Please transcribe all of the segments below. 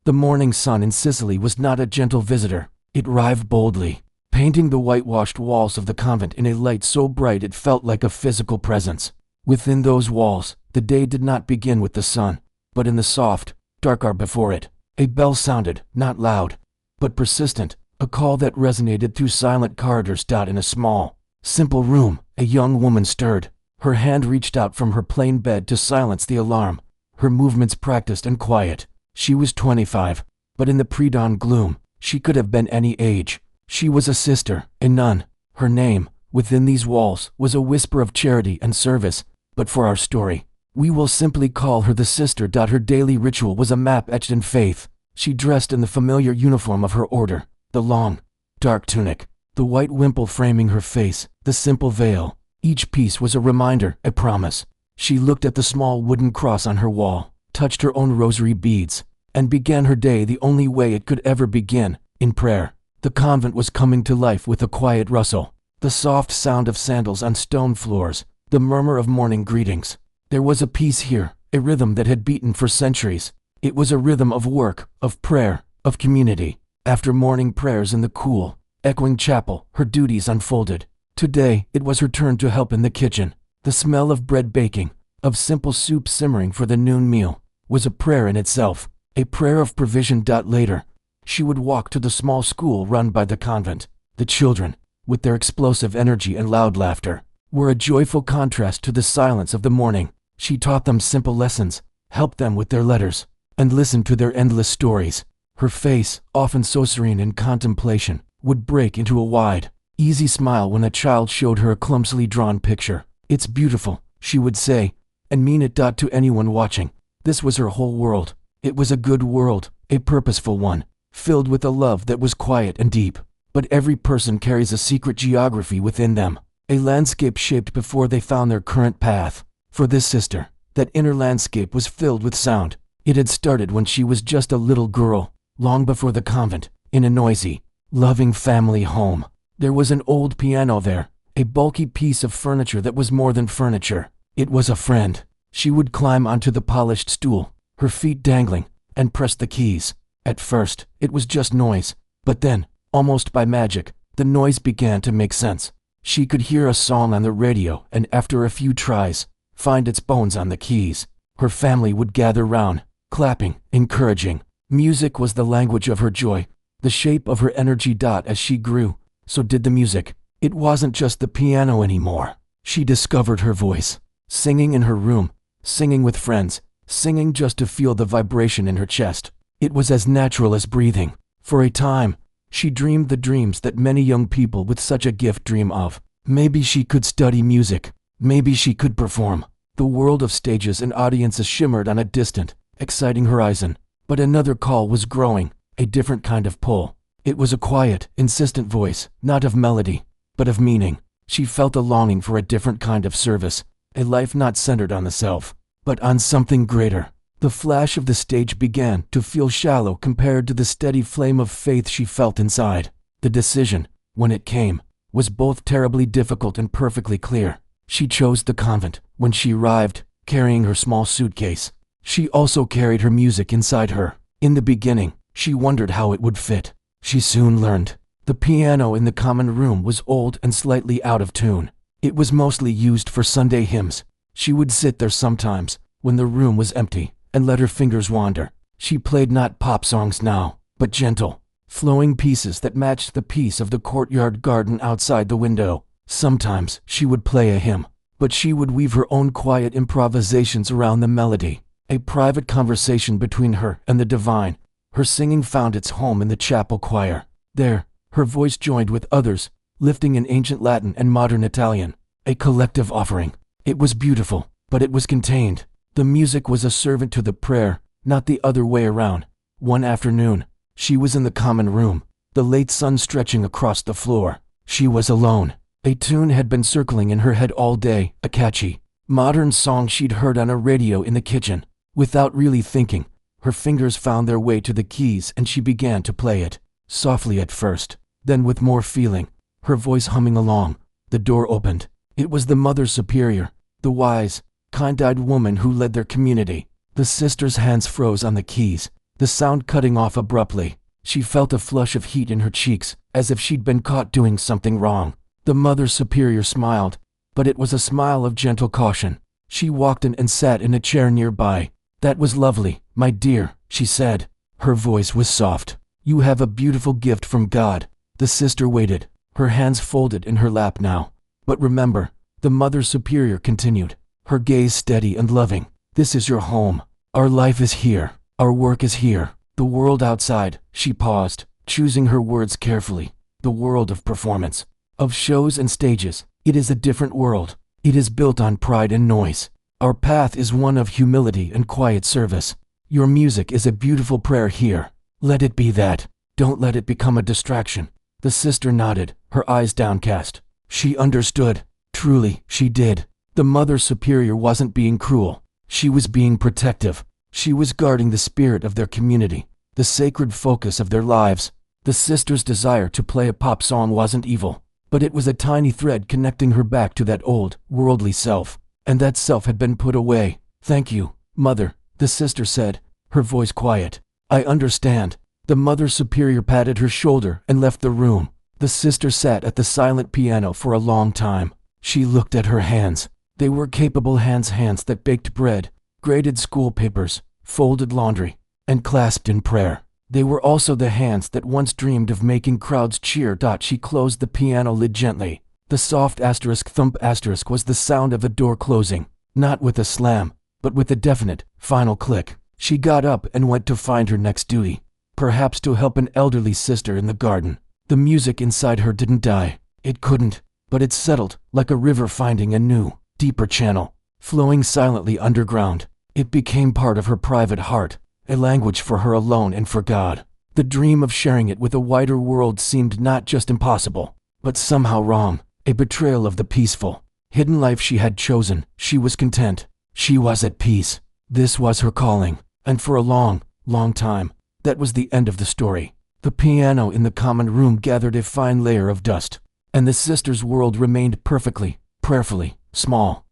The morning sun in Sicily was not a gentle visitor. It arrived boldly, painting the whitewashed walls of the convent in a light so bright it felt like a physical presence. Within those walls, the day did not begin with the sun, but in the soft, dark air before it. A bell sounded, not loud, but persistent, a call that resonated through silent corridors. In a small, simple room, a young woman stirred. Her hand reached out from her plain bed to silence the alarm, her movements practiced and quiet. She was 25, but in the pre-dawn gloom, she could have been any age. She was a sister, a nun. Her name, within these walls, was a whisper of charity and service, but for our story, we will simply call her the sister. Her daily ritual was a map etched in faith. She dressed in the familiar uniform of her order, the long, dark tunic, the white wimple framing her face, the simple veil. Each piece was a reminder, a promise. She looked at the small wooden cross on her wall, touched her own rosary beads, and began her day the only way it could ever begin, in prayer. The convent was coming to life with a quiet rustle, the soft sound of sandals on stone floors, the murmur of morning greetings. There was a peace here, a rhythm that had beaten for centuries. It was a rhythm of work, of prayer, of community. After morning prayers in the cool, echoing chapel, her duties unfolded. Today, it was her turn to help in the kitchen. The smell of bread baking, of simple soup simmering for the noon meal, was a prayer in itself, a prayer of provision. Later, she would walk to the small school run by the convent. The children, with their explosive energy and loud laughter, were a joyful contrast to the silence of the morning. She taught them simple lessons, helped them with their letters, and listened to their endless stories. Her face, often so serene in contemplation, would break into a wide, easy smile when a child showed her a clumsily drawn picture. "It's beautiful," she would say, and mean it. To anyone watching, this was her whole world. It was a good world, a purposeful one, filled with a love that was quiet and deep. But every person carries a secret geography within them, a landscape shaped before they found their current path. For this sister, that inner landscape was filled with sound. It had started when she was just a little girl, long before the convent, in a noisy, loving family home. There was an old piano there, a bulky piece of furniture that was more than furniture. It was a friend. She would climb onto the polished stool, her feet dangling, and press the keys. At first, it was just noise, but then, almost by magic, the noise began to make sense. She could hear a song on the radio and, after a few tries, find its bones on the keys. Her family would gather round, clapping, encouraging. Music was the language of her joy, the shape of her energy. As she grew, so did the music. It wasn't just the piano anymore. She discovered her voice, singing in her room, singing with friends, singing just to feel the vibration in her chest. It was as natural as breathing. For a time, she dreamed the dreams that many young people with such a gift dream of. Maybe she could study music. Maybe she could perform. The world of stages and audiences shimmered on a distant, exciting horizon. But another call was growing, a different kind of pull. It was a quiet, insistent voice, not of melody, but of meaning. She felt a longing for a different kind of service, a life not centered on the self, but on something greater. The flash of the stage began to feel shallow compared to the steady flame of faith she felt inside. The decision, when it came, was both terribly difficult and perfectly clear. She chose the convent. When she arrived, carrying her small suitcase, she also carried her music inside her. In the beginning, she wondered how it would fit. She soon learned. The piano in the common room was old and slightly out of tune. It was mostly used for Sunday hymns. She would sit there sometimes, when the room was empty, and let her fingers wander. She played not pop songs now, but gentle, flowing pieces that matched the peace of the courtyard garden outside the window. Sometimes she would play a hymn, but she would weave her own quiet improvisations around the melody, a private conversation between her and the divine. Her singing found its home in the chapel choir. There, her voice joined with others, lifting in ancient Latin and modern Italian, a collective offering. It was beautiful, but it was contained. The music was a servant to the prayer, not the other way around. One afternoon, she was in the common room, the late sun stretching across the floor. She was alone. A tune had been circling in her head all day, a catchy, modern song she'd heard on a radio in the kitchen. Without really thinking, her fingers found their way to the keys and she began to play it, softly at first, then with more feeling, her voice humming along. The door opened. It was the Mother Superior, the wise, kind-eyed woman who led their community. The sisters' hands froze on the keys, the sound cutting off abruptly. She felt a flush of heat in her cheeks, as if she'd been caught doing something wrong. The Mother Superior smiled, but it was a smile of gentle caution. She walked in and sat in a chair nearby. "That was lovely, my dear," she said. Her voice was soft. "You have a beautiful gift from God." The sister waited, her hands folded in her lap now. "But remember," the Mother Superior continued, her gaze steady and loving, "this is your home. Our life is here. Our work is here. The world outside," she paused, choosing her words carefully, "the world of performance, of shows and stages, it is a different world. It is built on pride and noise. Our path is one of humility and quiet service. Your music is a beautiful prayer here. Let it be that. Don't let it become a distraction." The sister nodded, her eyes downcast. She understood. Truly, she did. The Mother Superior wasn't being cruel. She was being protective. She was guarding the spirit of their community, the sacred focus of their lives. The sister's desire to play a pop song wasn't evil, but it was a tiny thread connecting her back to that old, worldly self. And that self had been put away. "Thank you, Mother," the sister said, her voice quiet. "I understand." The Mother Superior patted her shoulder and left the room. The sister sat at the silent piano for a long time. She looked at her hands. They were capable hands that baked bread, graded school papers, folded laundry, and clasped in prayer. They were also the hands that once dreamed of making crowds cheer. She closed the piano lid gently. The soft asterisk thump asterisk was the sound of a door closing, not with a slam, but with a definite, final click. She got up and went to find her next duty, perhaps to help an elderly sister in the garden. The music inside her didn't die. It couldn't, but it settled, like a river finding a new, deeper channel, flowing silently underground. It became part of her private heart, a language for her alone and for God. The dream of sharing it with a wider world seemed not just impossible, but somehow wrong, a betrayal of the peaceful, hidden life she had chosen. She was content. She was at peace. This was her calling, and for a long, long time, that was the end of the story. The piano in the common room gathered a fine layer of dust, and the sister's world remained perfectly, prayerfully, small.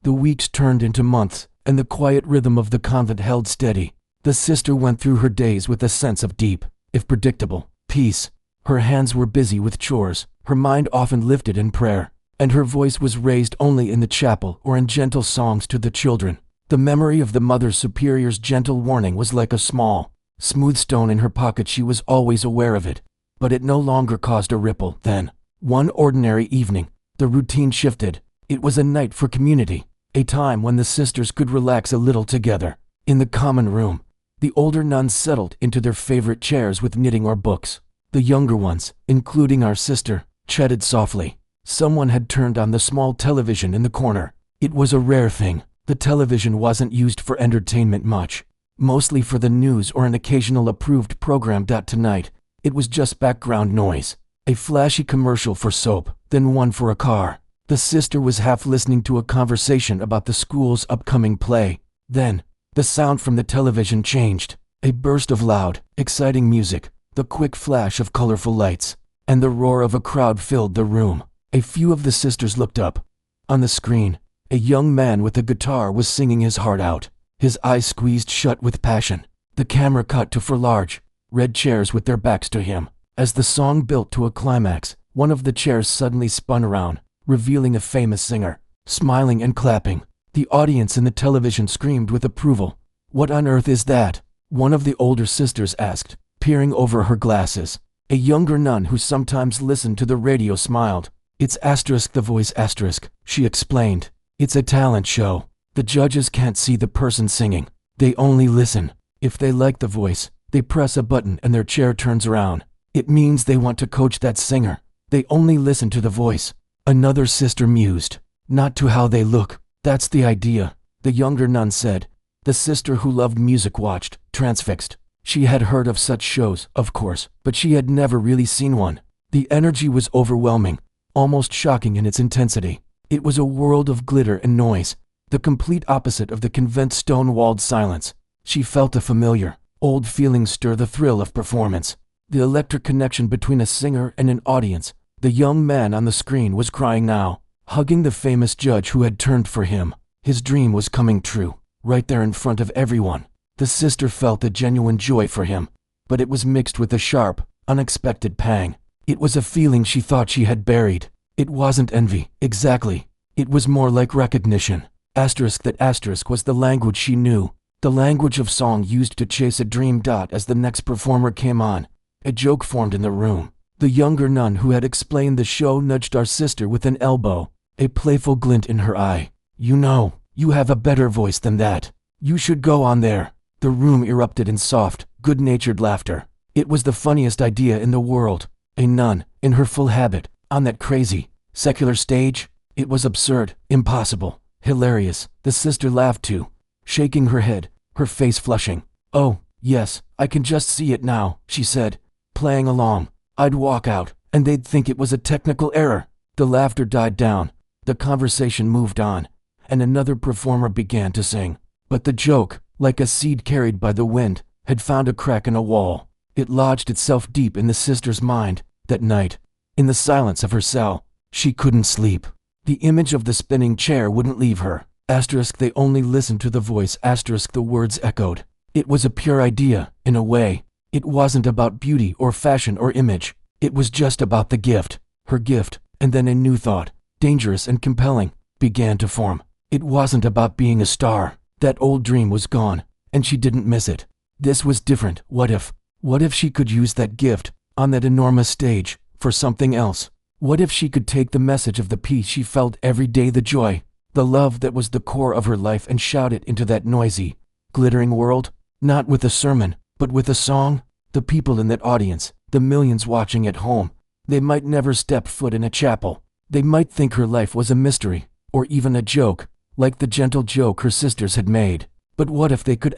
The weeks turned into months, and the quiet rhythm of the convent held steady. The sister went through her days with a sense of deep, if predictable, peace. Her hands were busy with chores, her mind often lifted in prayer, and her voice was raised only in the chapel or in gentle songs to the children. The memory of the Mother Superior's gentle warning was like a small, smooth stone in her pocket. She was always aware of it, but it no longer caused a ripple. Then, one ordinary evening, the routine shifted. It was a night for community, a time when the sisters could relax a little together. In the common room, the older nuns settled into their favorite chairs with knitting or books. The younger ones, including our sister, chatted softly. Someone had turned on the small television in the corner. It was a rare thing. The television wasn't used for entertainment much, mostly for the news or an occasional approved program. Tonight, it was just background noise. A flashy commercial for soap, then one for a car. The sister was half listening to a conversation about the school's upcoming play. Then, the sound from the television changed. A burst of loud, exciting music, the quick flash of colorful lights, and the roar of a crowd filled the room. A few of the sisters looked up. On the screen, a young man with a guitar was singing his heart out, his eyes squeezed shut with passion. The camera cut to four large, red chairs with their backs to him. As the song built to a climax, one of the chairs suddenly spun around, revealing a famous singer, smiling and clapping. The audience in the television screamed with approval. "What on earth is that?" one of the older sisters asked, peering over her glasses. A younger nun who sometimes listened to the radio smiled. "It's asterisk the voice asterisk," she explained. "It's a talent show. The judges can't see the person singing. They only listen. If they like the voice, they press a button and their chair turns around. It means they want to coach that singer. They only listen to the voice." Another sister mused. "Not to how they look. That's the idea," the younger nun said. The sister who loved music watched, transfixed. She had heard of such shows, of course, but she had never really seen one. The energy was overwhelming, almost shocking in its intensity. It was a world of glitter and noise, the complete opposite of the convent's stone-walled silence. She felt a familiar, old feeling stir the thrill of performance. The electric connection between a singer and an audience. The young man on the screen was crying now, hugging the famous judge who had turned for him. His dream was coming true, right there in front of everyone. The sister felt a genuine joy for him, but it was mixed with a sharp, unexpected pang. It was a feeling she thought she had buried. It wasn't envy, exactly. It was more like recognition. That was the language she knew, the language of song used to chase a dream. As the next performer came on, a joke formed in the room. The younger nun who had explained the show nudged our sister with an elbow, a playful glint in her eye. "You know, you have a better voice than that. You should go on there." The room erupted in soft, good-natured laughter. It was the funniest idea in the world. A nun, in her full habit, on that crazy, secular stage? It was absurd, impossible, hilarious. The sister laughed too, shaking her head, her face flushing. "Oh, yes, I can just see it now," she said, playing along. "I'd walk out, and they'd think it was a technical error." The laughter died down, the conversation moved on, and another performer began to sing. But the joke, like a seed carried by the wind, had found a crack in a wall. It lodged itself deep in the sister's mind. That night, in the silence of her cell, she couldn't sleep. The image of the spinning chair wouldn't leave her. They only listened to the voice. The words echoed. It was a pure idea, in a way. It wasn't about beauty or fashion or image. It was just about the gift, her gift, and then a new thought, dangerous and compelling, began to form. It wasn't about being a star. That old dream was gone, and she didn't miss it. This was different. What if she could use that gift, on that enormous stage, for something else? What if she could take the message of the peace she felt every day, the joy, the love that was the core of her life, and shout it into that noisy, glittering world? Not with a sermon, but with a song? The people in that audience, the millions watching at home, they might never step foot in a chapel. They might think her life was a mystery, or even a joke, like the gentle joke her sisters had made. But what if they could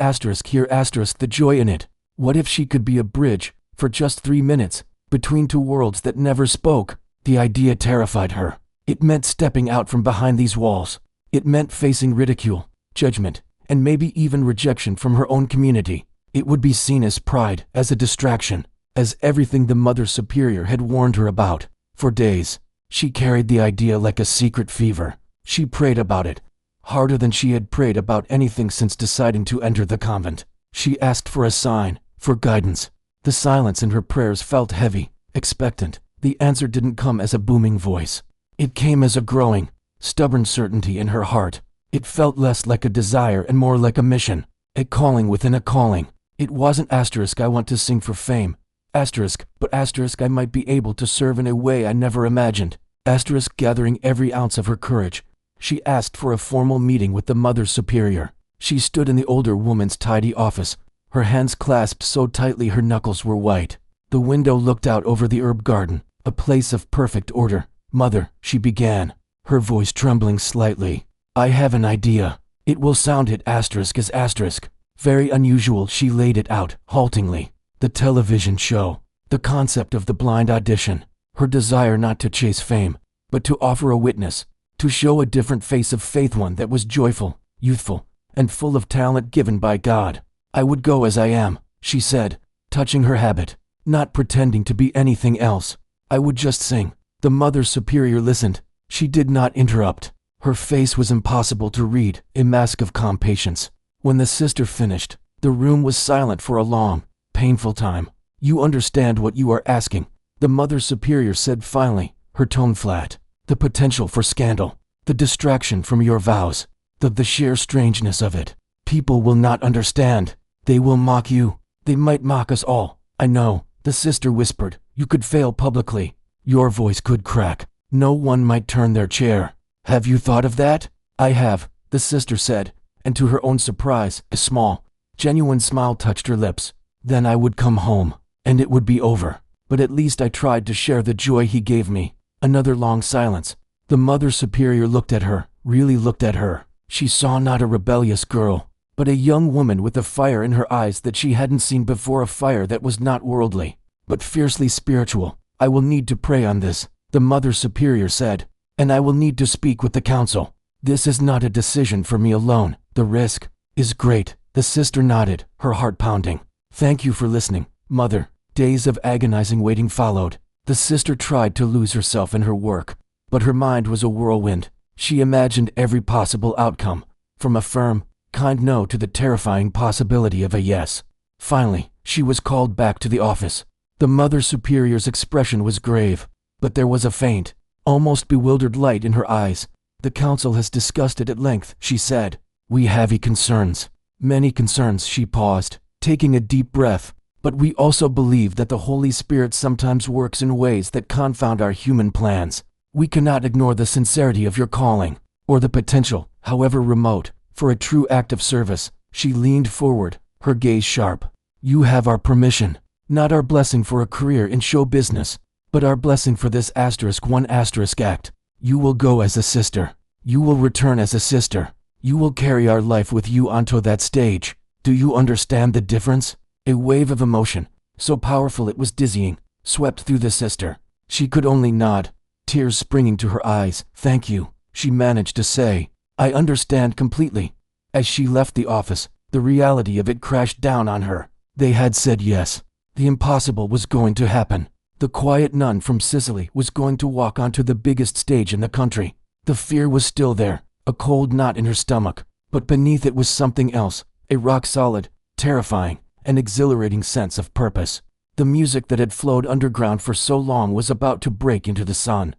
hear the joy in it? What if she could be a bridge, for just 3 minutes, between two worlds that never spoke? The idea terrified her. It meant stepping out from behind these walls. It meant facing ridicule, judgment, and maybe even rejection from her own community. It would be seen as pride, as a distraction, as everything the Mother Superior had warned her about. For days, she carried the idea like a secret fever. She prayed about it, harder than she had prayed about anything since deciding to enter the convent. She asked for a sign, for guidance. The silence in her prayers felt heavy, expectant. The answer didn't come as a booming voice. It came as a growing, stubborn certainty in her heart. It felt less like a desire and more like a mission, a calling within a calling. It wasn't I want to sing for fame, but I might be able to serve in a way I never imagined. Gathering every ounce of her courage, she asked for a formal meeting with the Mother Superior. She stood in the older woman's tidy office, her hands clasped so tightly her knuckles were white. The window looked out over the herb garden, a place of perfect order. "Mother," she began, her voice trembling slightly. "I have an idea. It will sound it as very unusual." She laid it out, haltingly. The television show, the concept of the blind audition, her desire not to chase fame, but to offer a witness, to show a different face of faith, one that was joyful, youthful, and full of talent given by God. "I would go as I am," she said, touching her habit, not pretending to be anything else. "I would just sing." The Mother Superior listened. She did not interrupt. Her face was impossible to read, a mask of calm patience. When the sister finished, the room was silent for a long, painful time. "You understand what you are asking," the Mother Superior said finally, her tone flat. "The potential for scandal, the distraction from your vows, the sheer strangeness of it. People will not understand. They will mock you. They might mock us all. I know," the sister whispered. "You could fail publicly. Your voice could crack. No one might turn their chair. Have you thought of that?" "I have," the sister said, and to her own surprise, a small, genuine smile touched her lips. "Then I would come home, and it would be over. But at least I tried to share the joy he gave me." Another long silence. The Mother Superior looked at her, really looked at her. She saw not a rebellious girl, but a young woman with a fire in her eyes that she hadn't seen before, a fire that was not worldly, but fiercely spiritual. "I will need to pray on this," the Mother Superior said, "and I will need to speak with the council. This is not a decision for me alone. The risk is great." The sister nodded, her heart pounding. "Thank you for listening, Mother." Days of agonizing waiting followed. The sister tried to lose herself in her work, but her mind was a whirlwind. She imagined every possible outcome, from a firm, kind no to the terrifying possibility of a yes. Finally, she was called back to the office. The Mother Superior's expression was grave, but there was a faint, almost bewildered light in her eyes. "The council has discussed it at length," she said. "We have concerns. Many concerns." She paused, taking a deep breath. "But we also believe that the Holy Spirit sometimes works in ways that confound our human plans. We cannot ignore the sincerity of your calling, or the potential, however remote, for a true act of service." She leaned forward, her gaze sharp. "You have our permission, not our blessing for a career in show business, but our blessing for this *1 act. You will go as a sister. You will return as a sister. You will carry our life with you onto that stage. Do you understand the difference?" A wave of emotion, so powerful it was dizzying, swept through the sister. She could only nod, tears springing to her eyes. "Thank you," she managed to say. "I understand completely." As she left the office, the reality of it crashed down on her. They had said yes. The impossible was going to happen. The quiet nun from Sicily was going to walk onto the biggest stage in the country. The fear was still there, a cold knot in her stomach, but beneath it was something else, a rock-solid, terrifying, and exhilarating sense of purpose. The music that had flowed underground for so long was about to break into the sun.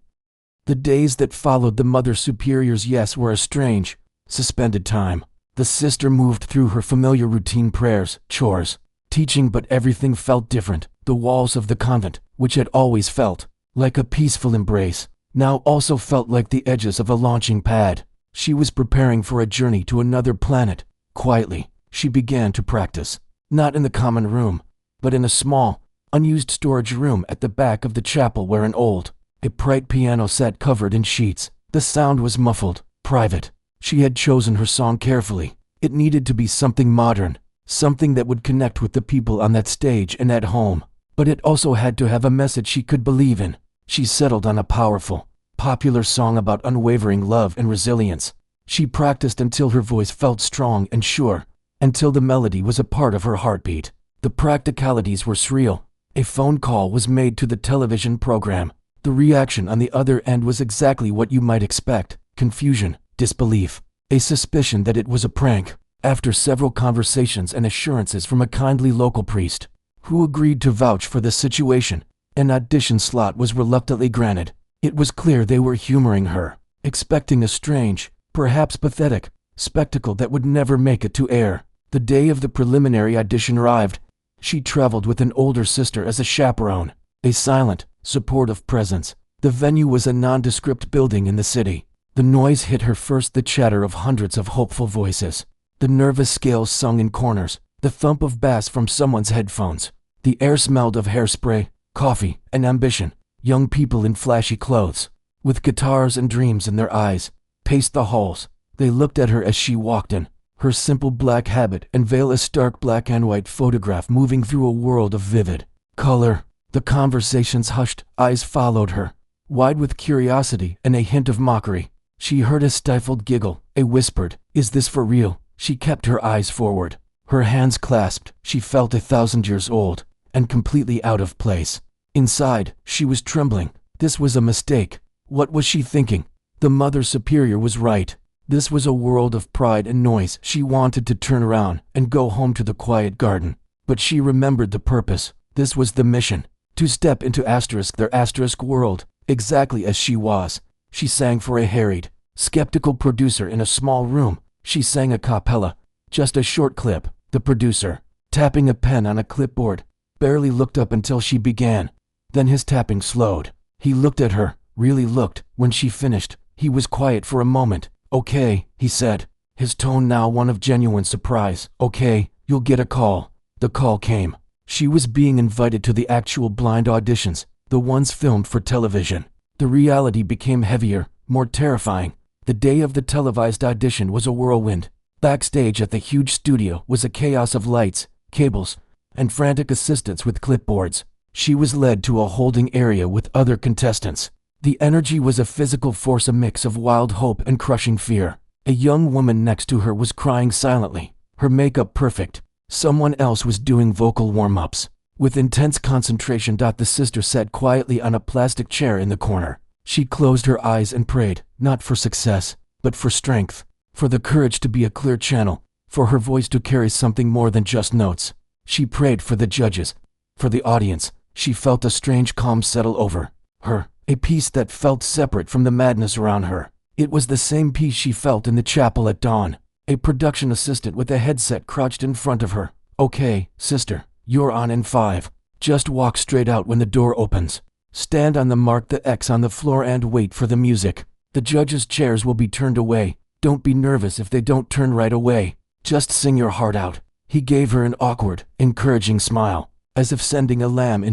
The days that followed the Mother Superior's yes were a strange, suspended time. The sister moved through her familiar routine: prayers, chores, teaching, but everything felt different. The walls of the convent, which had always felt like a peaceful embrace, now also felt like the edges of a launching pad. She was preparing for a journey to another planet. Quietly, she began to practice, not in the common room, but in a small, unused storage room at the back of the chapel where an old, upright piano sat covered in sheets. The sound was muffled, private. She had chosen her song carefully. It needed to be something modern, something that would connect with the people on that stage and at home. But it also had to have a message she could believe in. She settled on a powerful, popular song about unwavering love and resilience. She practiced until her voice felt strong and sure, until the melody was a part of her heartbeat. The practicalities were surreal. A phone call was made to the television program. The reaction on the other end was exactly what you might expect: confusion, disbelief, a suspicion that it was a prank. After several conversations and assurances from a kindly local priest, who agreed to vouch for the situation, an audition slot was reluctantly granted. It was clear they were humoring her, expecting a strange, perhaps pathetic, spectacle that would never make it to air. The day of the preliminary audition arrived. She traveled with an older sister as a chaperone, a silent, supportive presence. The venue was a nondescript building in the city. The noise hit her first: the chatter of hundreds of hopeful voices, the nervous scales sung in corners, the thump of bass from someone's headphones. The air smelled of hairspray, coffee, and ambition. Young people in flashy clothes, with guitars and dreams in their eyes, paced the halls. They looked at her as she walked in, her simple black habit and veil a stark black and white photograph moving through a world of vivid color. The conversations hushed, eyes followed her, wide with curiosity and a hint of mockery. She heard a stifled giggle, a whispered, "Is this for real?" She kept her eyes forward, her hands clasped. She felt 1,000 years old, and completely out of place. Inside, she was trembling. This was a mistake. What was she thinking? The Mother Superior was right. This was a world of pride and noise. She wanted to turn around and go home to the quiet garden. But she remembered the purpose. This was the mission: to step into their world, exactly as she was. She sang for a harried, skeptical producer in a small room. She sang a cappella, just a short clip. The producer, tapping a pen on a clipboard, barely looked up until she began. Then his tapping slowed. He looked at her, really looked. When she finished, he was quiet for a moment. "Okay," he said, his tone now one of genuine surprise. "Okay, you'll get a call." The call came. She was being invited to the actual blind auditions, the ones filmed for television. The reality became heavier, more terrifying. The day of the televised audition was a whirlwind. Backstage at the huge studio was a chaos of lights, cables, and frantic assistants with clipboards. She was led to a holding area with other contestants. The energy was a physical force, a mix of wild hope and crushing fear. A young woman next to her was crying silently, her makeup perfect. Someone else was doing vocal warm-ups. With intense concentration, the sister sat quietly on a plastic chair in the corner. She closed her eyes and prayed, not for success, but for strength, for the courage to be a clear channel, for her voice to carry something more than just notes. She prayed for the judges, for the audience. She felt a strange calm settle over her, a peace that felt separate from the madness around her. It was the same peace she felt in the chapel at dawn. A production assistant with a headset crouched in front of her. "Okay, sister, you're on in 5. Just walk straight out when the door opens. Stand on the mark the X on the floor and wait for the music. The judges' chairs will be turned away. Don't be nervous if they don't turn right away. Just sing your heart out." He gave her an awkward, encouraging smile, as if sending a lamb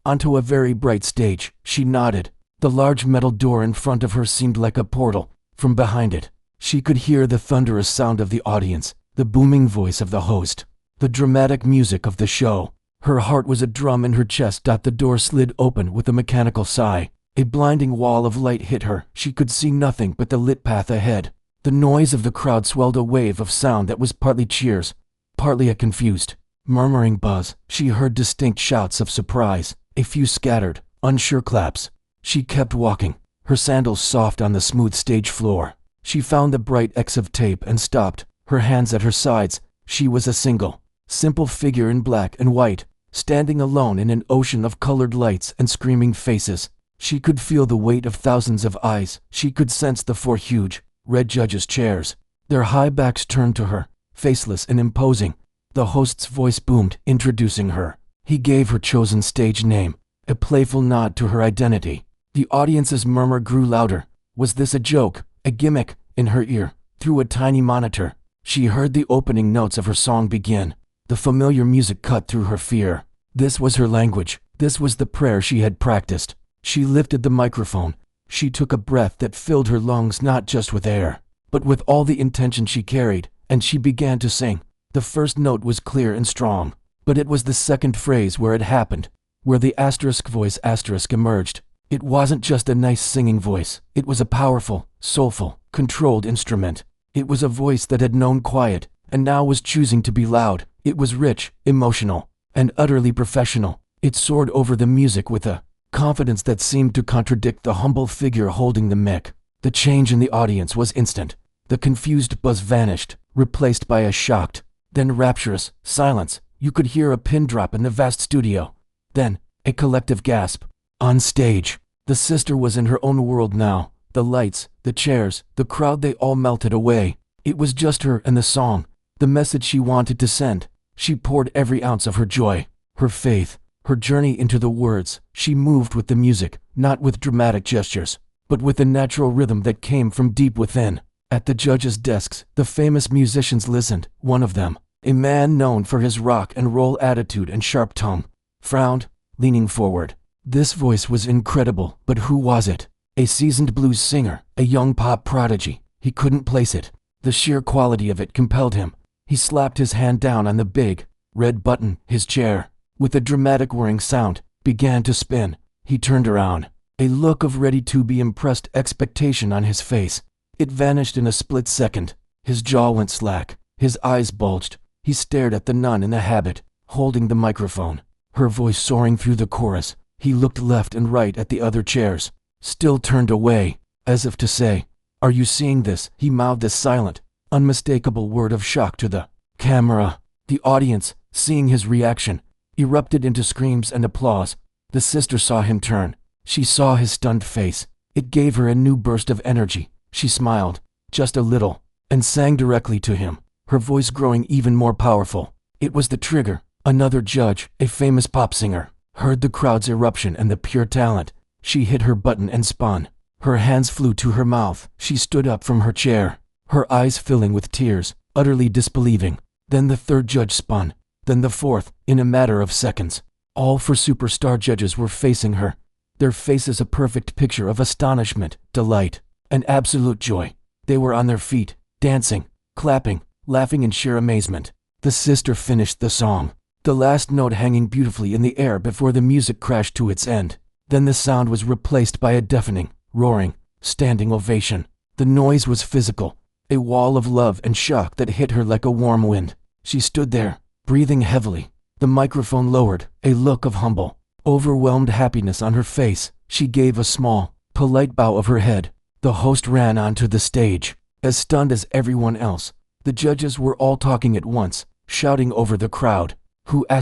onto a very bright stage. She nodded. The large metal door in front of her seemed like a portal. From behind it, she could hear the thunderous sound of the audience, the booming voice of the host, the dramatic music of the show. Her heart was a drum in her chest. The door slid open with a mechanical sigh. A blinding wall of light hit her. She could see nothing but the lit path ahead. The noise of the crowd swelled a wave of sound that was partly cheers, partly a confused, murmuring buzz. She heard distinct shouts of surprise, a few scattered, unsure claps. She kept walking, her sandals soft on the smooth stage floor. She found the bright X of tape and stopped, her hands at her sides. She was a simple figure in black and white, standing alone in an ocean of colored lights and screaming faces. She could feel the weight of thousands of eyes. She could sense the 4 huge, red judges' chairs, their high backs turned to her, faceless and imposing. The host's voice boomed, introducing her. He gave her chosen stage name, a playful nod to her identity. The audience's murmur grew louder. Was this a joke, a gimmick? In her ear, through a tiny monitor, she heard the opening notes of her song begin. The familiar music cut through her fear. This was her language. This was the prayer she had practiced. She lifted the microphone. She took a breath that filled her lungs not just with air, but with all the intention she carried, and she began to sing. The first note was clear and strong, but it was the second phrase where it happened, where the asterisk voice asterisk emerged. It wasn't just a nice singing voice. It was a powerful, soulful, controlled instrument. It was a voice that had known quiet, and now was choosing to be loud. It was rich, emotional, and utterly professional. It soared over the music with a confidence that seemed to contradict the humble figure holding the mic. The change in the audience was instant. The confused buzz vanished, replaced by a shocked, then rapturous silence. You could hear a pin drop in the vast studio. Then, a collective gasp. On stage, the sister was in her own world now. The lights, the chairs, the crowd, they all melted away. It was just her and the song, the message she wanted to send. She poured every ounce of her joy, her faith, her journey into the words. She moved with the music, not with dramatic gestures, but with a natural rhythm that came from deep within. At the judges' desks, the famous musicians listened. One of them, a man known for his rock and roll attitude and sharp tongue, frowned, leaning forward. This voice was incredible, but who was it? A seasoned blues singer, a young pop prodigy. He couldn't place it. The sheer quality of it compelled him. He slapped his hand down on the big, red button. His chair, with a dramatic whirring sound, began to spin. He turned around, a look of ready-to-be-impressed expectation on his face. It vanished in a split second. His jaw went slack. His eyes bulged. He stared at the nun in the habit, holding the microphone, her voice soaring through the chorus. He looked left and right at the other chairs, still turned away, as if to say, "Are you seeing this?" He mouthed a silent, unmistakable word of shock to the camera. The audience, seeing his reaction, erupted into screams and applause. The sister saw him turn. She saw his stunned face. It gave her a new burst of energy. She smiled, just a little, and sang directly to him, her voice growing even more powerful. It was the trigger. Another judge, a famous pop singer, heard the crowd's eruption and the pure talent. She hit her button and spun. Her hands flew to her mouth. She stood up from her chair, her eyes filling with tears, utterly disbelieving. Then the third judge spun, then the fourth, in a matter of seconds. All four superstar judges were facing her, their faces a perfect picture of astonishment, delight, and absolute joy. They were on their feet, dancing, clapping, laughing in sheer amazement. The sister finished the song, the last note hanging beautifully in the air before the music crashed to its end. Then the sound was replaced by a deafening, roaring, standing ovation. The noise was physical, a wall of love and shock that hit her like a warm wind. She stood there, breathing heavily, the microphone lowered, a look of humble, overwhelmed happiness on her face. She gave a small, polite bow of her head. The host ran onto the stage, as stunned as everyone else. The judges were all talking at once, shouting over the crowd. Who are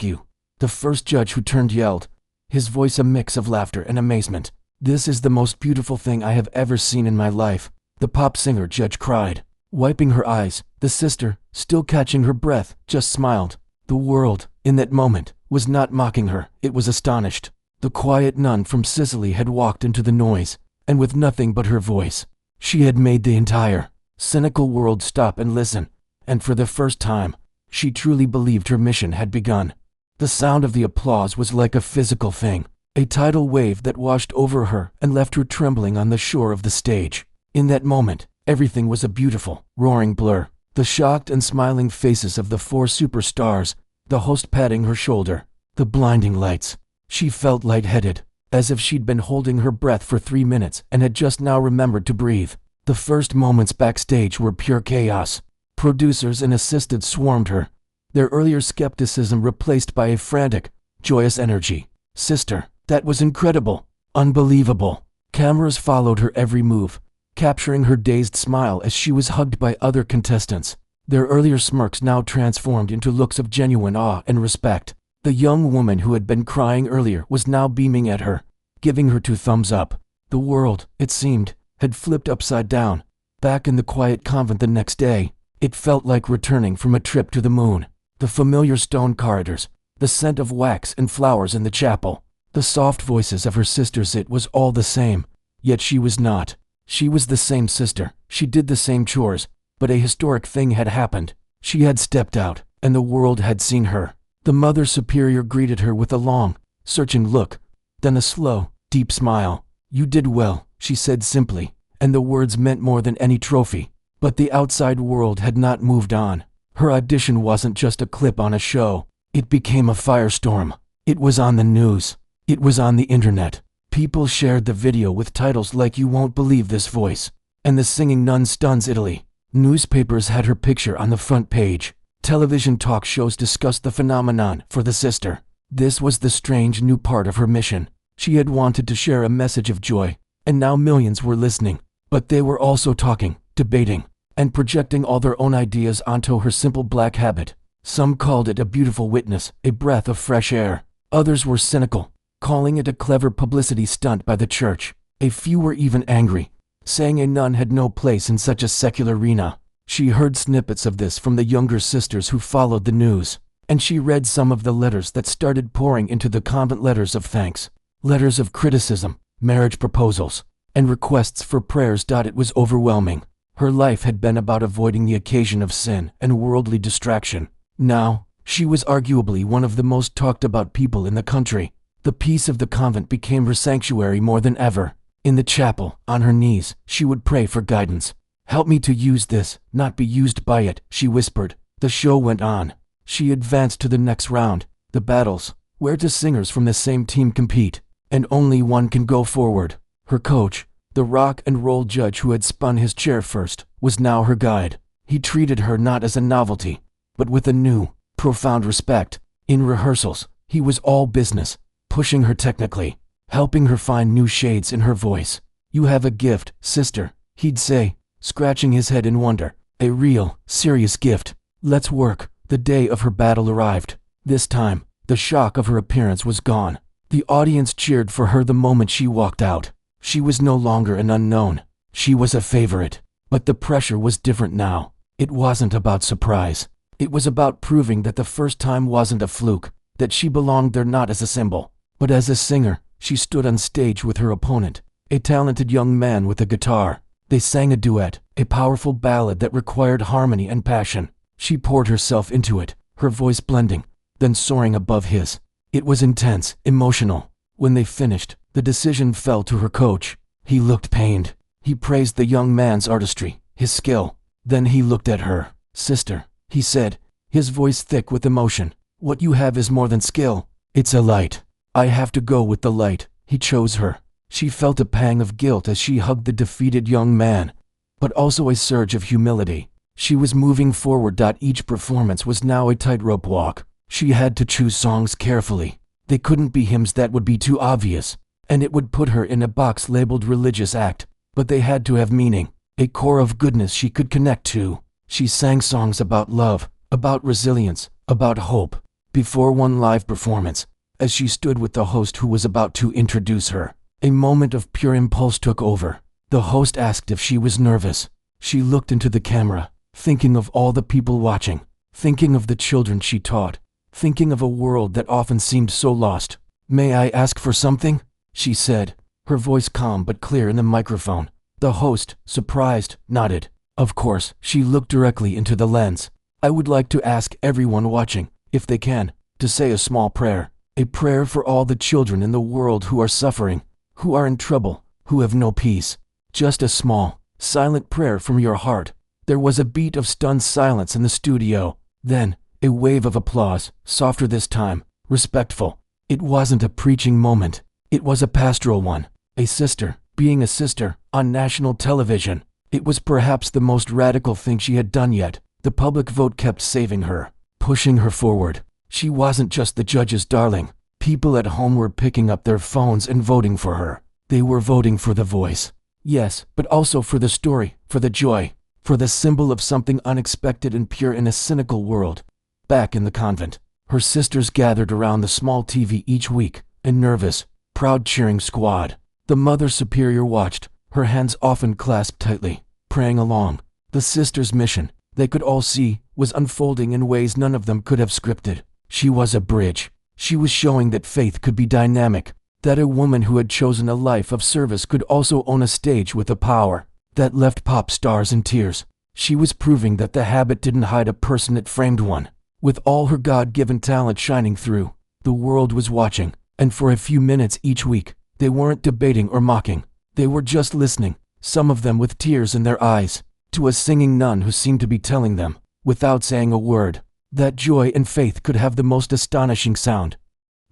you? The first judge who turned yelled, his voice a mix of laughter and amazement. This is the most beautiful thing I have ever seen in my life, the pop singer judge cried. Wiping her eyes, the sister, still catching her breath, just smiled. The world, in that moment, was not mocking her, it was astonished. The quiet nun from Sicily had walked into the noise, and with nothing but her voice, she had made the entire, cynical world stop and listen, and for the first time, she truly believed her mission had begun. The sound of the applause was like a physical thing, a tidal wave that washed over her and left her trembling on the shore of the stage. In that moment, everything was a beautiful, roaring blur. The shocked and smiling faces of the four superstars, the host patting her shoulder, the blinding lights. She felt lightheaded, as if she'd been holding her breath for 3 minutes and had just now remembered to breathe. The first moments backstage were pure chaos. Producers and assistants swarmed her, their earlier skepticism replaced by a frantic, joyous energy. Sister, that was incredible, unbelievable. Cameras followed her every move, capturing her dazed smile as she was hugged by other contestants. Their earlier smirks now transformed into looks of genuine awe and respect. The young woman who had been crying earlier was now beaming at her, giving her 2 thumbs up. The world, it seemed, had flipped upside down. Back in the quiet convent the next day, it felt like returning from a trip to the moon. The familiar stone corridors, the scent of wax and flowers in the chapel, the soft voices of her sisters, it was all the same. Yet she was not. She was the same sister, she did the same chores, but a historic thing had happened. She had stepped out, and the world had seen her. The Mother Superior greeted her with a long, searching look, then a slow, deep smile. You did well, she said simply, and the words meant more than any trophy. But the outside world had not moved on. Her audition wasn't just a clip on a show. It became a firestorm. It was on the news. It was on the internet. People shared the video with titles like "You Won't Believe This Voice" and "The Singing Nun Stuns Italy." Newspapers had her picture on the front page. Television talk shows discussed the phenomenon for the sister. This was the strange new part of her mission. She had wanted to share a message of joy, and now millions were listening. But they were also talking, debating, and projecting all their own ideas onto her simple black habit. Some called it a beautiful witness, a breath of fresh air. Others were cynical, calling it a clever publicity stunt by the church. A few were even angry, saying a nun had no place in such a secular arena. She heard snippets of this from the younger sisters who followed the news, and she read some of the letters that started pouring into the convent, letters of thanks, letters of criticism, marriage proposals, and requests for prayers. It was overwhelming. Her life had been about avoiding the occasion of sin and worldly distraction. Now, she was arguably one of the most talked about people in the country. The peace of the convent became her sanctuary more than ever. In the chapel, on her knees, she would pray for guidance. Help me to use this, not be used by it, she whispered. The show went on. She advanced to the next round, the battles, where 2 singers from the same team compete, and only one can go forward. Her coach, the rock and roll judge who had spun his chair first, was now her guide. He treated her not as a novelty, but with a new, profound respect. In rehearsals, he was all business, pushing her technically, helping her find new shades in her voice. You have a gift, sister, he'd say, scratching his head in wonder. A real, serious gift. Let's work. The day of her battle arrived. This time, the shock of her appearance was gone. The audience cheered for her the moment she walked out. She was no longer an unknown. She was a favorite. But the pressure was different now. It wasn't about surprise. It was about proving that the first time wasn't a fluke, that she belonged there not as a symbol, but as a singer. She stood on stage with her opponent, a talented young man with a guitar. They sang a duet, a powerful ballad that required harmony and passion. She poured herself into it, her voice blending, then soaring above his. It was intense, emotional. When they finished, the decision fell to her coach. He looked pained. He praised the young man's artistry, his skill. Then he looked at her. Sister, he said, his voice thick with emotion. What you have is more than skill. It's a light. I have to go with the light. He chose her. She felt a pang of guilt as she hugged the defeated young man, but also a surge of humility. She was moving forward. Each performance was now a tightrope walk. She had to choose songs carefully. They couldn't be hymns that would be too obvious, and it would put her in a box labeled religious act, but they had to have meaning, a core of goodness she could connect to. She sang songs about love, about resilience, about hope. Before one live performance, as she stood with the host who was about to introduce her, a moment of pure impulse took over. The host asked if she was nervous. She looked into the camera, thinking of all the people watching, thinking of the children she taught, thinking of a world that often seemed so lost. "May I ask for something?" she said, her voice calm but clear in the microphone. The host, surprised, nodded. Of course. She looked directly into the lens. "I would like to ask everyone watching, if they can, to say a small prayer. A prayer for all the children in the world who are suffering, who are in trouble, who have no peace. Just a small, silent prayer from your heart." There was a beat of stunned silence in the studio. Then, a wave of applause, softer this time, respectful. It wasn't a preaching moment. It was a pastoral one. A sister, being a sister, on national television. It was perhaps the most radical thing she had done yet. The public vote kept saving her, pushing her forward. She wasn't just the judge's darling. People at home were picking up their phones and voting for her. They were voting for the voice. Yes, but also for the story, for the joy, for the symbol of something unexpected and pure in a cynical world. Back in the convent, her sisters gathered around the small TV each week, a nervous, proud cheering squad. The Mother Superior watched, her hands often clasped tightly, praying along. The sisters' mission, they could all see, was unfolding in ways none of them could have scripted. She was a bridge. She was showing that faith could be dynamic, that a woman who had chosen a life of service could also own a stage with a power that left pop stars in tears. She was proving that the habit didn't hide a person, it framed one. With all her God-given talent shining through, the world was watching, and for a few minutes each week, they weren't debating or mocking. They were just listening, some of them with tears in their eyes, to a singing nun who seemed to be telling them, without saying a word, that joy and faith could have the most astonishing sound.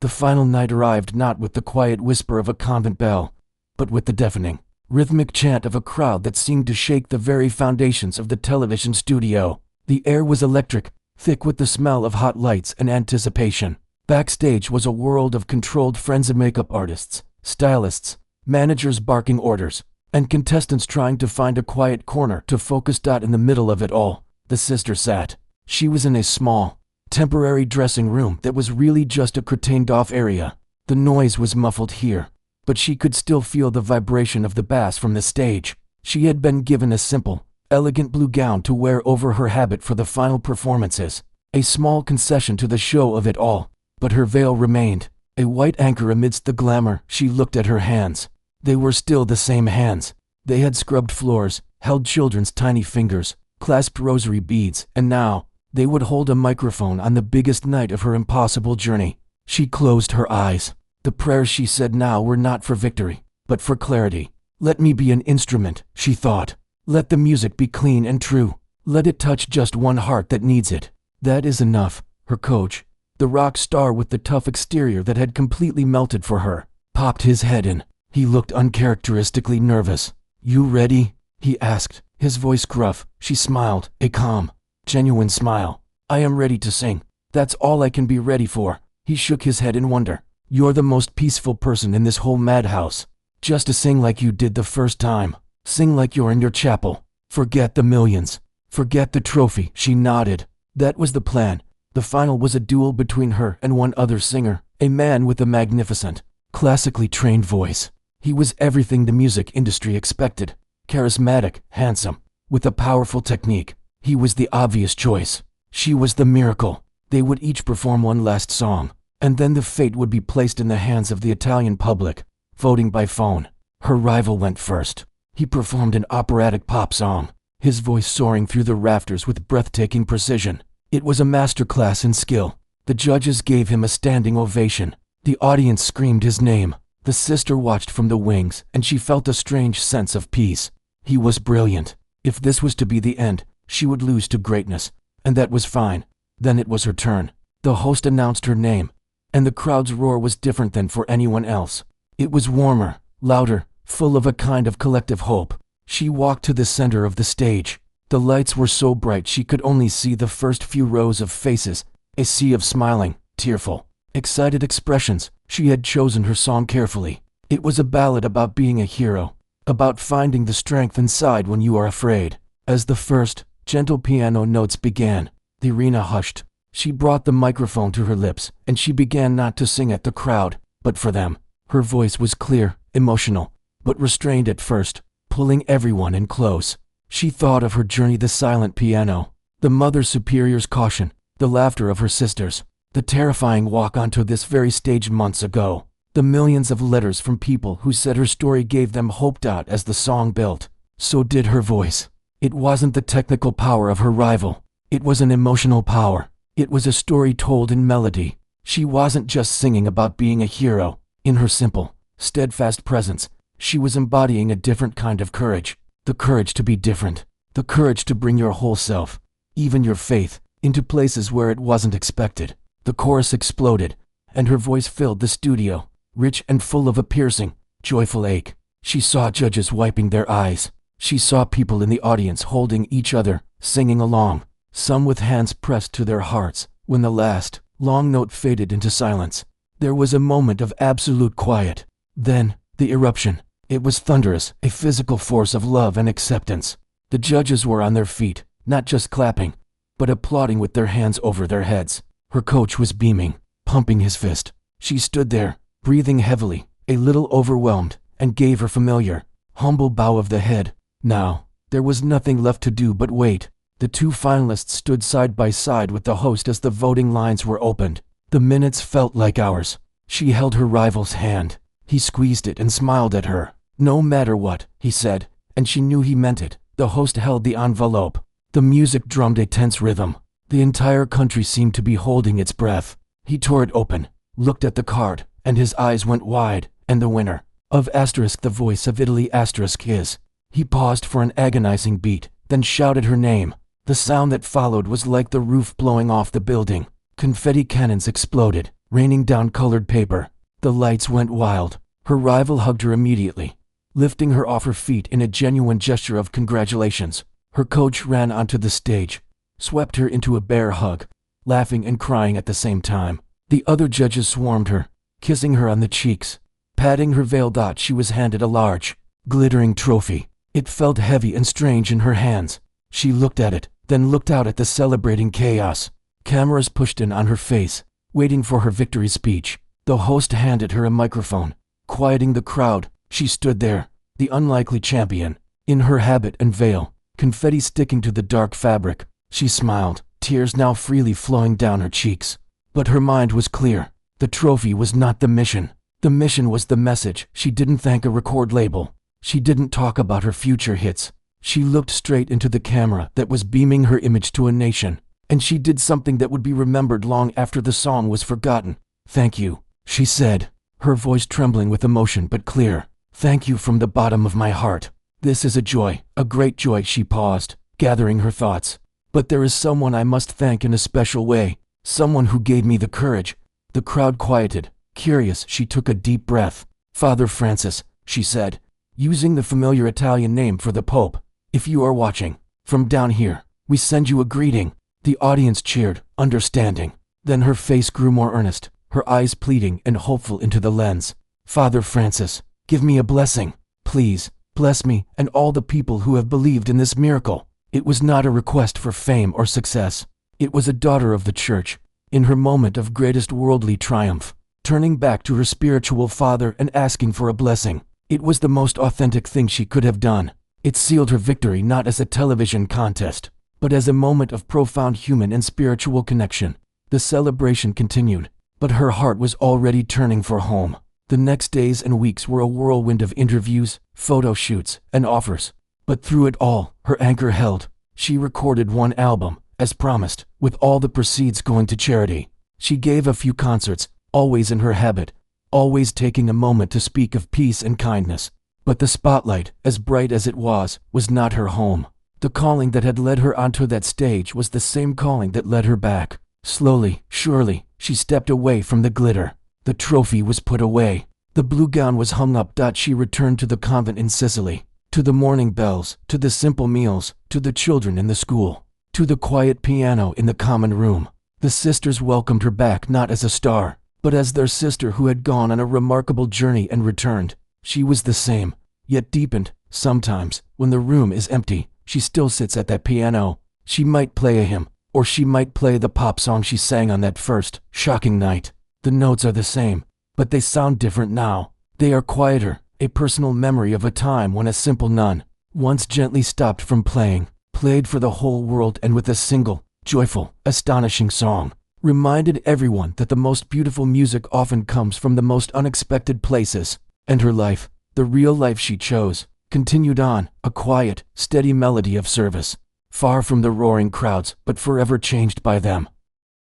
The final night arrived not with the quiet whisper of a convent bell, but with the deafening, rhythmic chant of a crowd that seemed to shake the very foundations of the television studio. The air was electric, thick with the smell of hot lights and anticipation. Backstage was a world of controlled frenzied makeup artists, stylists, managers barking orders, and contestants trying to find a quiet corner to focus. In the middle of it all, the sister sat. She was in a small, temporary dressing room that was really just a curtained-off area. The noise was muffled here, but she could still feel the vibration of the bass from the stage. She had been given a simple, elegant blue gown to wear over her habit for the final performances, a small concession to the show of it all, but her veil remained, a white anchor amidst the glamour. She looked at her hands. They were still the same hands. They had scrubbed floors, held children's tiny fingers, clasped rosary beads, and now, they would hold a microphone on the biggest night of her impossible journey. She closed her eyes. The prayers she said now were not for victory, but for clarity. "Let me be an instrument," she thought. "Let the music be clean and true. Let it touch just one heart that needs it. That is enough." Her coach, the rock star with the tough exterior that had completely melted for her, popped his head in. He looked uncharacteristically nervous. "You ready?" he asked, his voice gruff. She smiled, a calm, genuine smile. "I am ready to sing. That's all I can be ready for." He shook his head in wonder. "You're the most peaceful person in this whole madhouse. Just to sing like you did the first time. Sing like you're in your chapel. Forget the millions. Forget the trophy." She nodded. That was the plan. The final was a duel between her and one other singer, a man with a magnificent, classically trained voice. He was everything the music industry expected. Charismatic, handsome, with a powerful technique. He was the obvious choice. She was the miracle. They would each perform one last song, and then the fate would be placed in the hands of the Italian public, voting by phone. Her rival went first. He performed an operatic pop song, his voice soaring through the rafters with breathtaking precision. It was a masterclass in skill. The judges gave him a standing ovation. The audience screamed his name. The sister watched from the wings, and she felt a strange sense of peace. He was brilliant. If this was to be the end, she would lose to greatness, and that was fine. Then it was her turn. The host announced her name, and the crowd's roar was different than for anyone else. It was warmer, louder, full of a kind of collective hope. She walked to the center of the stage. The lights were so bright she could only see the first few rows of faces, a sea of smiling, tearful, excited expressions. She had chosen her song carefully. It was a ballad about being a hero, about finding the strength inside when you are afraid. As the first, Gentle piano notes began. The arena hushed. She brought the microphone to her lips, and she began not to sing at the crowd, but for them. Her voice was clear, emotional, but restrained at first, pulling everyone in close. She thought of her journey, the silent piano, the Mother Superior's caution, the laughter of her sisters, the terrifying walk onto this very stage months ago, the millions of letters from people who said her story gave them hope. As the song built, so did her voice. It wasn't the technical power of her rival. It was an emotional power. It was a story told in melody. She wasn't just singing about being a hero. In her simple, steadfast presence, she was embodying a different kind of courage. The courage to be different. The courage to bring your whole self, even your faith, into places where it wasn't expected. The chorus exploded, and her voice filled the studio, rich and full of a piercing, joyful ache. She saw judges wiping their eyes. She saw people in the audience holding each other, singing along, some with hands pressed to their hearts. When the last, long note faded into silence, there was a moment of absolute quiet. Then, the eruption. It was thunderous, a physical force of love and acceptance. The judges were on their feet, not just clapping, but applauding with their hands over their heads. Her coach was beaming, pumping his fist. She stood there, breathing heavily, a little overwhelmed, and gave her familiar, humble bow of the head. Now, there was nothing left to do but wait. The two finalists stood side by side with the host as the voting lines were opened. The minutes felt like hours. She held her rival's hand. He squeezed it and smiled at her. "No matter what," he said, and she knew he meant it. The host held the envelope. The music drummed a tense rhythm. The entire country seemed to be holding its breath. He tore it open, looked at the card, and his eyes went wide. And the winner of Asterisk, the voice of Italy, Asterisk his. He paused for an agonizing beat, then shouted her name. The sound that followed was like the roof blowing off the building. Confetti cannons exploded, raining down colored paper. The lights went wild. Her rival hugged her immediately, lifting her off her feet in a genuine gesture of congratulations. Her coach ran onto the stage, swept her into a bear hug, laughing and crying at the same time. The other judges swarmed her, kissing her on the cheeks, patting her veil. She was handed a large, glittering trophy. It felt heavy and strange in her hands. She looked at it, then looked out at the celebrating chaos. Cameras pushed in on her face, waiting for her victory speech. The host handed her a microphone, quieting the crowd. She stood there, the unlikely champion, in her habit and veil, confetti sticking to the dark fabric. She smiled, tears now freely flowing down her cheeks. But her mind was clear. The trophy was not the mission. The mission was the message. She didn't thank a record label. She didn't talk about her future hits. She looked straight into the camera that was beaming her image to a nation. And she did something that would be remembered long after the song was forgotten. "Thank you," she said, her voice trembling with emotion but clear. "Thank you from the bottom of my heart. This is a joy, a great joy." She paused, gathering her thoughts. "But there is someone I must thank in a special way, someone who gave me the courage." The crowd quieted. Curious, she took a deep breath. "Father Francis," she said, using the familiar Italian name for the Pope. "If you are watching, from down here, we send you a greeting." The audience cheered, understanding. Then her face grew more earnest, her eyes pleading and hopeful into the lens. "Father Francis, give me a blessing. Please, bless me and all the people who have believed in this miracle." It was not a request for fame or success. It was a daughter of the church, in her moment of greatest worldly triumph, turning back to her spiritual father and asking for a blessing. It was the most authentic thing she could have done. It sealed her victory not as a television contest, but as a moment of profound human and spiritual connection. The celebration continued, but her heart was already turning for home. The next days and weeks were a whirlwind of interviews, photo shoots, and offers. But through it all, her anchor held. She recorded one album, as promised, with all the proceeds going to charity. She gave a few concerts, always in her habit, always taking a moment to speak of peace and kindness. But the spotlight, as bright as it was not her home. The calling that had led her onto that stage was the same calling that led her back. Slowly, surely, she stepped away from the glitter. The trophy was put away. The blue gown was hung up. She returned to the convent in Sicily, to the morning bells, to the simple meals, to the children in the school, to the quiet piano in the common room. The sisters welcomed her back not as a star, but as their sister who had gone on a remarkable journey and returned. She was the same, yet deepened. Sometimes, when the room is empty, she still sits at that piano. She might play a hymn, or she might play the pop song she sang on that first, shocking night. The notes are the same, but they sound different now. They are quieter, a personal memory of a time when a simple nun, once gently stopped from playing, played for the whole world, and with a single, joyful, astonishing song, reminded everyone that the most beautiful music often comes from the most unexpected places. And her life, the real life she chose, continued on, a quiet, steady melody of service, far from the roaring crowds, but forever changed by them.